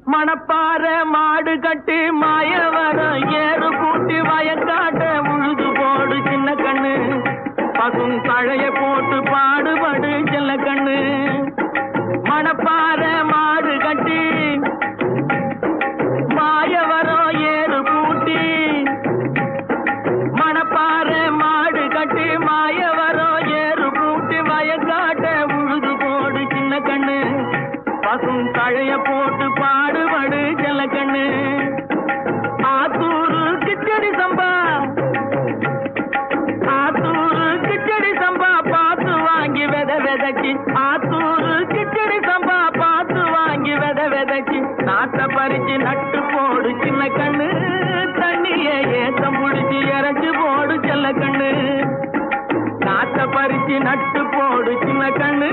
மணப்பாற மாடு கட்டி மாயவரம் ஏறு கூட்டி வயக்காட்ட உழுது போடு சின்ன கண்ணு பசும் தழைய போட்டு பாடுபடு செல்ல கண்ணு மணப்பாற மாடு கட்டி மாயவரம் ஏறு கூட்டி மணப்பாற மாடு கட்டி மாயவரம் ஏறு கூட்டி வயக்காட்ட உழுது போடு சின்ன கண்ணு பசும் தழைய போட்டு பாடுபடு செல்ல கண்ணு ஆத்தூரு கிச்சடி சம்பா ஆத்தூரு கிச்சடி சம்பா பார்த்து வாங்கி விதைச்சி ஆத்தூரு கிச்சடி சம்பா பார்த்து வாங்கி விதைச்சி நாட்டை பறிச்சு நட்டு போடு சின்ன கண்ணு தண்ணிய ஏத்தம் புடிச்சு இறச்சி போடு செல்ல கண்ணு நாட்டை பறிச்சு நட்டு போடு சின்ன கண்ணு